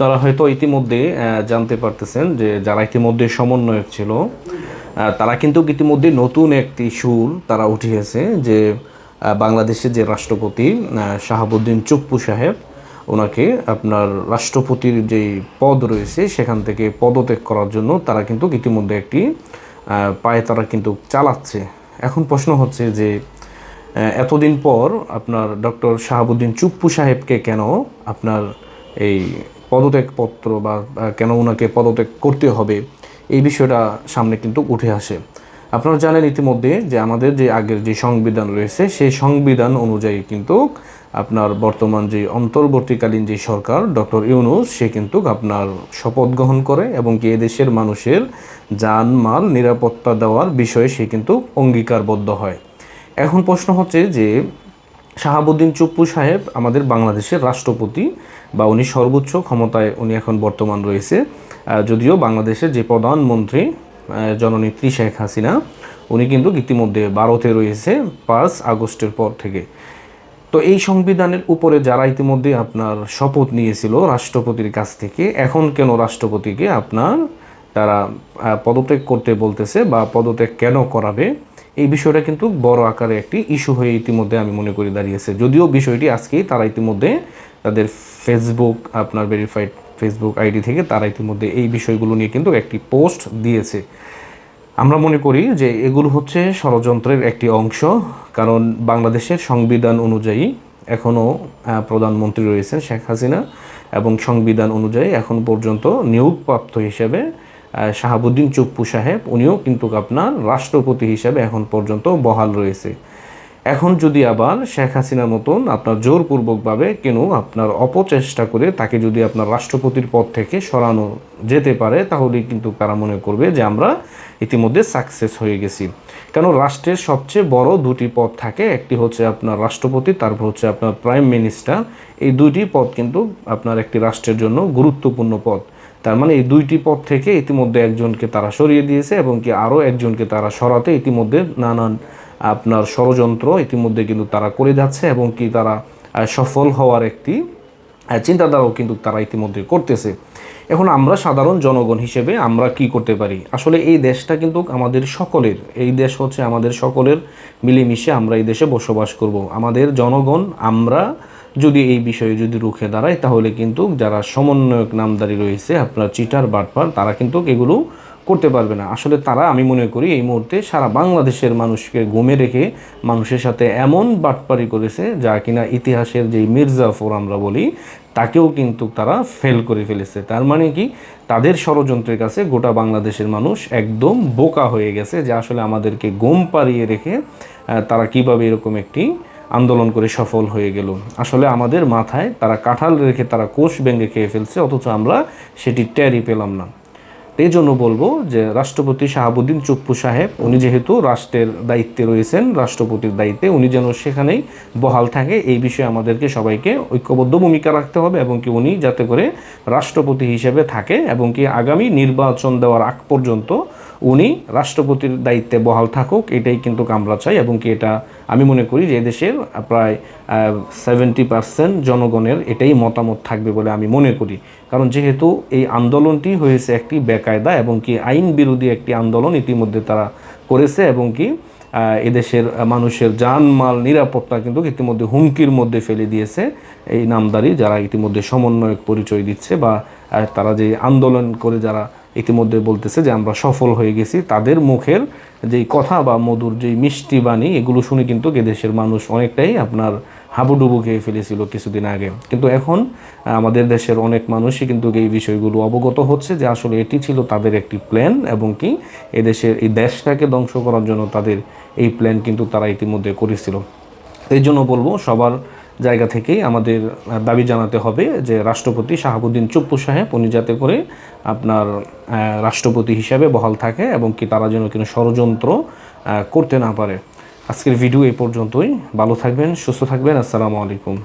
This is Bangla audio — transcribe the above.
আপনারা হয়তো ইতিমধ্যে জানতে পারতেছেন যে যারা ইতিমধ্যে সমন্বয়ক ছিল তারা কিন্তু ইতিমধ্যে নতুন একটি সুর তারা উঠিয়েছে যে বাংলাদেশের যে রাষ্ট্রপতি শাহাবুদ্দিন চুপ্পু সাহেব ওনাকে আপনার রাষ্ট্রপতির যেই পদ রয়েছে সেখান থেকে পদত্যাগ করার জন্য তারা কিন্তু ইতিমধ্যে একটি পায়ে তারা কিন্তু চালাচ্ছে। এখন প্রশ্ন হচ্ছে যে এতদিন পর আপনার ডক্টর শাহাবুদ্দিন চুপ্পু সাহেবকে কেন আপনার এই পদত্যাগপত্র বা কেন ওনাকে পদত্যাগ করতে হবে এই বিষয়টা সামনে কিন্তু উঠে আসে। আপনারা জানেন ইতিমধ্যে যে আমাদের যে আগের যে সংবিধান রয়েছে সেই সংবিধান অনুযায়ী কিন্তু আপনার বর্তমান যে অন্তর্বর্তীকালীন যে সরকার ডক্টর ইউনূস সে কিন্তু আপনার শপথ গ্রহণ করে এবং কি এদেশের মানুষের জানমাল নিরাপত্তা দেওয়ার বিষয়ে সে কিন্তু অঙ্গীকারবদ্ধ হয়। এখন প্রশ্ন হচ্ছে যে শাহাবুদ্দিন চুপ্পু সাহেব আমাদের বাংলাদেশের রাষ্ট্রপতি বা উনি সর্বোচ্চ ক্ষমতায় উনি এখন বর্তমান রয়েছে, যদিও বাংলাদেশের যে প্রধানমন্ত্রী জননেত্রী শেখ হাসিনা উনি কিন্তু ইতিমধ্যে ভারতে রয়েছে 5 আগস্টের পর থেকে। তো এই সংবিধানের উপরে যারা ইতিমধ্যে আপনার শপথ নিয়েছিল রাষ্ট্রপতির কাছ থেকে, এখন কেন রাষ্ট্রপতিকে আপনার তারা পদত্যাগ করতে বলতেছে বা পদত্যাগ কেন করাবে, এই বিষয়টা কিন্তু বড় আকারে একটি ইস্যু হয়ে ইতিমধ্যে আমি মনে করি দাঁড়িয়েছে। যদিও বিষয়টি আজকেই তারা ইতিমধ্যে তাদের ফেসবুক আপনার ভেরিফাইড ফেসবুক আইডি থেকে তারা ইতিমধ্যে এই বিষয়গুলো নিয়ে কিন্তু একটি পোস্ট দিয়েছে। আমরা মনে করি যে এগুলো হচ্ছে ষড়যন্ত্রের একটি অংশ, কারণ বাংলাদেশের সংবিধান অনুযায়ী এখনও প্রধানমন্ত্রী রয়েছেন শেখ হাসিনা এবং সংবিধান অনুযায়ী এখন পর্যন্ত নিয়োগপ্রাপ্ত হিসেবে শাহাবুদ্দিন চুপ্পু সাহেব উনিও কিন্তু আপনার রাষ্ট্রপতি হিসেবে এখন পর্যন্ত বহাল রয়েছে। এখন যদি আবার শেখ হাসিনার মতন আপনার জোরপূর্বকভাবে কেন আপনার অপচেষ্টা করে তাকে যদি আপনার রাষ্ট্রপতির পদ থেকে সরানো যেতে পারে, তাহলে কিন্তু তারা মনে করবে যে আমরা ইতিমধ্যে সাকসেস হয়ে গেছি। কেন রাষ্ট্রের সবচেয়ে বড় দুটি পদ থাকে, একটি হচ্ছে আপনার রাষ্ট্রপতি, তারপর হচ্ছে আপনার প্রাইম মিনিস্টার। এই দুইটি পদ কিন্তু আপনার একটি রাষ্ট্রের জন্য গুরুত্বপূর্ণ পদ। তার মানে এই দুইটি পদ থেকে ইতিমধ্যে একজনকে তারা সরিয়ে দিয়েছে এবং কি আরও একজনকে তারা সরাতে ইতিমধ্যে নানান আপনার ষড়যন্ত্র ইতিমধ্যে কিন্তু তারা করে যাচ্ছে এবং কি তারা সফল হওয়ার একটি চিন্তাধারাও কিন্তু তারা ইতিমধ্যে করতেছে। এখন আমরা সাধারণ জনগণ হিসেবে আমরা কি করতে পারি? আসলে এই দেশটা কিন্তু আমাদের সকলের, এই দেশ হচ্ছে আমাদের সকলের মিলেমিশে আমরা এই দেশে বসবাস করব। আমাদের জনগণ আমরা যদি এই বিষয়ে যদি রুখে দাঁড়াই, তাহলে কিন্তু যারা সমন্বয়ক নামদারি রয়েছে আপনার চিটার বাটপার তারা কিন্তু এগুলো করতে পারবে না। আসলে তারা, আমি মনে করি এই মুহূর্তে সারা বাংলাদেশের মানুষকে ঘুমে রেখে মানুষের সাথে এমন বাটপারি করেছে যা কিনা ইতিহাসের যেই মির্জাফর আমরা বলি তাকেও কিন্তু তারা ফেল করে ফেলেছে। তার মানে কি, তাদের ষড়যন্ত্রের কাছে গোটা বাংলাদেশের মানুষ একদম বোকা হয়ে গেছে যে আসলে আমাদেরকে ঘুম পাড়িয়ে রেখে তারা কিভাবে এরকম একটি আন্দোলন করে সফল হয়ে গেল। আসলে আমাদের মাথায় তারা কাঁঠাল রেখে তারা কোষ ভেঙে খেয়ে ফেলছে, অথচ আমরা সেটি টেরই পেলাম না। এই জন্য বলবো যে রাষ্ট্রপতি শাহাবুদ্দিন চুপ্পু সাহেব উনি যেহেতু রাষ্ট্রের দায়িত্বে রয়েছেন, রাষ্ট্রপতির দায়িত্বে, উনি যেন সেখানেই বহাল থাকে এই বিষয়ে আমাদেরকে সবাইকে ঐক্যবদ্ধ ভূমিকা রাখতে হবে এবং কি উনি যাতে করে রাষ্ট্রপতি হিসেবে থাকে এবং কি আগামী নির্বাচন দেওয়ার আগ পর্যন্ত উনি রাষ্ট্রপতির দায়িত্বে বহাল থাকুক, এটাই কিন্তু আমরা চাই। এবং কি এটা আমি মনে করি যে দেশের প্রায় 70% জনগণের এটাই মতামত থাকবে বলে আমি মনে করি। কারণ যেহেতু এই আন্দোলনটি হয়েছে একটি বেকায়দা এবং কি আইন বিরোধী একটি আন্দোলন ইতিমধ্যে তারা করেছে এবং কি এদেশের মানুষের জানমাল নিরাপত্তা কিন্তু ইতিমধ্যে হুমকির মধ্যে ফেলে দিয়েছে এই নামদারি যারা ইতিমধ্যে সমন্বয়ক পরিচয় দিচ্ছে বা তারা যে আন্দোলন করে যারা ইতিমধ্যে বলতেছে যে আমরা সফল হয়ে গেছি, তাদের মুখের যেই কথা বা মধুর যেই মিষ্টি বাণী এগুলো শুনে কিন্তু এদেশের মানুষ অনেকটাই আপনার হাবুডুবু খেয়ে ফেলেছিল কিছুদিন আগে। কিন্তু এখন আমাদের দেশের অনেক মানুষই কিন্তু এই বিষয়গুলো অবগত হচ্ছে যে আসলে এটি ছিল তাদের একটি প্ল্যান এবং কি এদেশের এই দেশটাকে ধ্বংস করার জন্য তাদের এই প্ল্যান কিন্তু তারা ইতিমধ্যে করেছিল। এই জন্য বলবো সবার জায়গা থেকেই আমাদের দাবি জানাতে হবে যে রাষ্ট্রপতি শাহাবুদ্দিন চুপ্পু সাহেব উনি যাতে করে আপনার রাষ্ট্রপতি হিসাবে বহাল থাকে এবং কি তারা যেন কোনো ষড়যন্ত্র করতে না পারে। আজকের ভিডিও এই পর্যন্তই। ভালো থাকবেন, সুস্থ থাকবেন। আসসালামু আলাইকুম।